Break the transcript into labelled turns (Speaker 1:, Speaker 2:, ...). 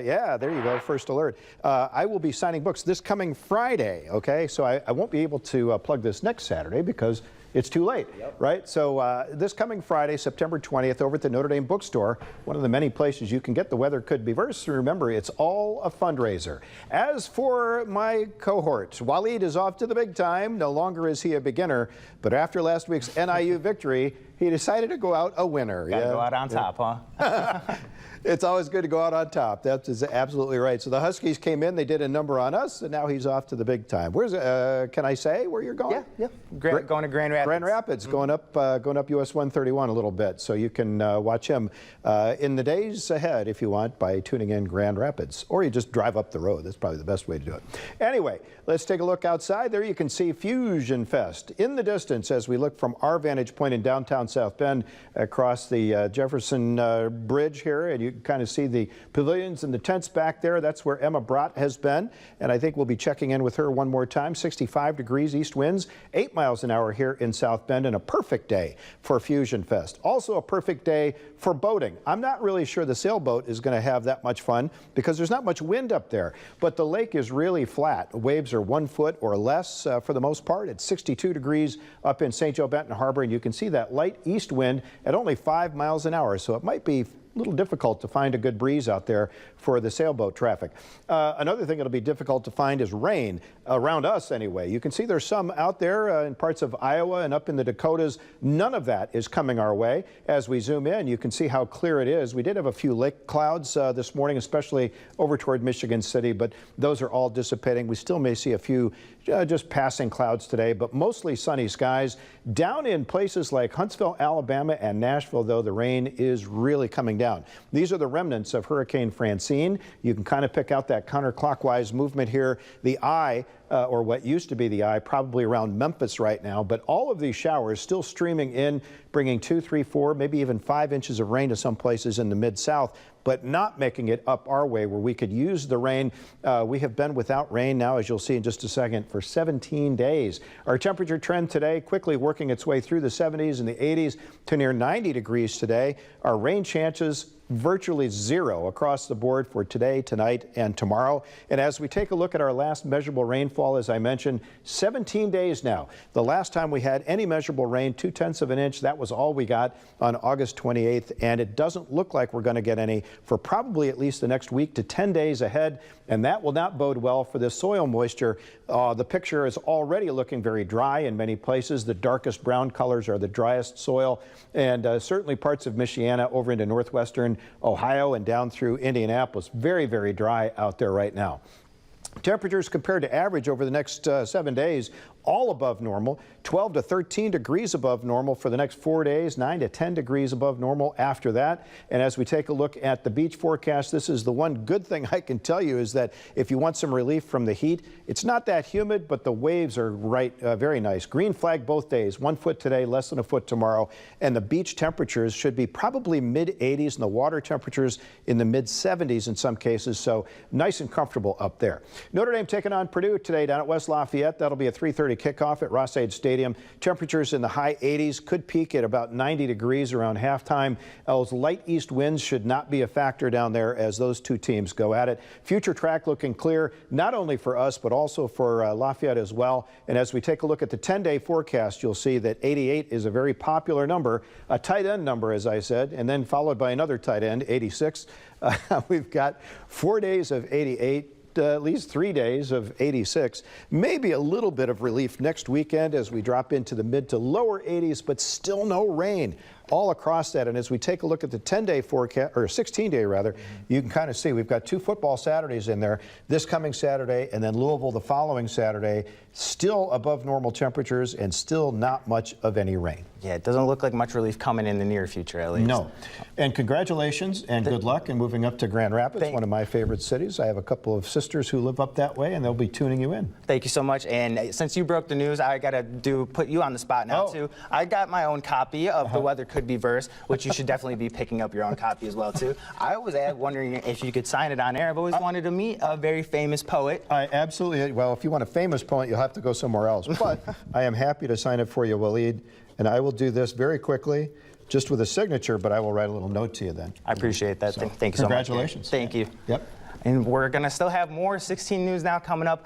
Speaker 1: yeah, there you go, first alert. I will be signing books this coming Friday, okay? So I won't be able to plug this next Saturday because it's too late, right? So this coming Friday, September 20th, over at the Notre Dame Bookstore, one of the many places you can get The Weather Could Be Worse. Remember, it's all a fundraiser. As for my cohort, Waleed is off to the big time. No longer is he a beginner, but after last week's NIU victory, he decided to go out a winner.
Speaker 2: Gotta go out on top, huh?
Speaker 1: It's always good to go out on top. That's absolutely right. So the Huskies came in, they did a number on us, and now he's off to the big time. Where's can I say where you're going?
Speaker 2: Yeah. Going to Grand Rapids.
Speaker 1: Grand Rapids, going up US 131 a little bit. So you can watch him in the days ahead if you want by tuning in Grand Rapids, or you just drive up the road. That's probably the best way to do it. Anyway, let's take a look outside. There you can see Fusion Fest in the distance as we look from our vantage point in downtown South Bend across the Jefferson Bridge here, and you can kind of see the pavilions and the tents back there. That's where Emma Brott has been, and I think we'll be checking in with her one more time. 65 degrees east winds, 8 miles an hour here in South Bend, and a perfect day for Fusion Fest. Also a perfect day for boating. I'm not really sure the sailboat is going to have that much fun because there's not much wind up there, but the lake is really flat. Waves are 1 foot or less for the most part. It's 62 degrees up in St. Joe Benton Harbor, and you can see that light east wind at only 5 miles an hour, so it might be a little difficult to find a good breeze out there for the sailboat traffic. Another thing that'll be difficult to find is rain, around us anyway. You can see there's some out there in parts of Iowa and up in the Dakotas. None of that is coming our way. As we zoom in, you can see how clear it is. We did have a few lake clouds this morning, especially over toward Michigan City, but those are all dissipating. We still may see a few just passing clouds today, but mostly sunny skies. Down in places like Huntsville, Alabama, and Nashville, though, the rain is really coming down. These are the remnants of Hurricane Francine. You can kind of pick out that counterclockwise movement here. The eye, or what used to be the eye, probably around Memphis right now, but all of these showers still streaming in, bringing 2, 3, 4, maybe even 5 inches of rain to some places in the Mid-South, but not making it up our way where we could use the rain. We have been without rain now, as you'll see in just a second, for 17 days. Our temperature trend today quickly working its way through the 70s and the 80s to near 90 degrees today. Our rain chances virtually zero across the board for today, tonight, and tomorrow. And as we take a look at our last measurable rainfall, as I mentioned, 17 days now. The last time we had any measurable rain, 0.2 of an inch, that was all we got on August 28th, and it doesn't look like we're going to get any for probably at least the next week to 10 days ahead, and that will not bode well for this soil moisture. The picture is already looking very dry in many places. The darkest brown colors are the driest soil, and certainly parts of Michiana over into northwestern Ohio and down through Indianapolis. Very, very dry out there right now. Temperatures compared to average over the next 7 days, all above normal. 12 to 13 degrees above normal for the next 4 days, 9 to 10 degrees above normal after that. And as we take a look at the beach forecast, this is the one good thing I can tell you is that if you want some relief from the heat, it's not that humid, but the waves are very nice. Green flag both days, 1 foot today, less than a foot tomorrow. And the beach temperatures should be probably mid-80s and the water temperatures in the mid-70s in some cases. So nice and comfortable up there. Notre Dame taking on Purdue today down at West Lafayette. That'll be a 3:30 kickoff at Ross-Ade Stadium. Temperatures in the high 80s, could peak at about 90 degrees around halftime. Those light east winds should not be a factor down there as those two teams go at it. Future track looking clear, not only for us, but also for Lafayette as well. And as we take a look at the 10-day forecast, you'll see that 88 is a very popular number, a tight end number, as I said, and then followed by another tight end, 86. We've got 4 days of 88. At least 3 days of 86. Maybe a little bit of relief next weekend as we drop into the mid to lower 80s, but still no rain all across that. And as we take a look at the 10-day forecast, or 16-day rather, you can kind of see we've got 2 football Saturdays in there, this coming Saturday and then Louisville the following Saturday. Still above normal temperatures and still not much of any rain.
Speaker 2: Yeah, it doesn't look like much relief coming in the near future, at least.
Speaker 1: No. And congratulations and good luck in moving up to Grand Rapids, one of my favorite cities. I have a couple of sisters who live up that way, and they'll be tuning you in.
Speaker 2: Thank you so much. And since you broke the news, I got to put you on the spot now, too. I got my own copy of The Weather Could Be Worse, which you should definitely be picking up your own copy as well, too. I was wondering if you could sign it on air. I've always wanted to meet a very famous poet.
Speaker 1: Absolutely. Well, if you want a famous poet, you'll have to go somewhere else. But I am happy to sign it for you, Waleed. And I will do this very quickly, just with a signature, but I will write a little note to you then.
Speaker 2: I appreciate that.
Speaker 1: So,
Speaker 2: thank you so much.
Speaker 1: Congratulations.
Speaker 2: Thank you.
Speaker 1: Yep.
Speaker 2: And we're going to still have more 16 News Now coming up.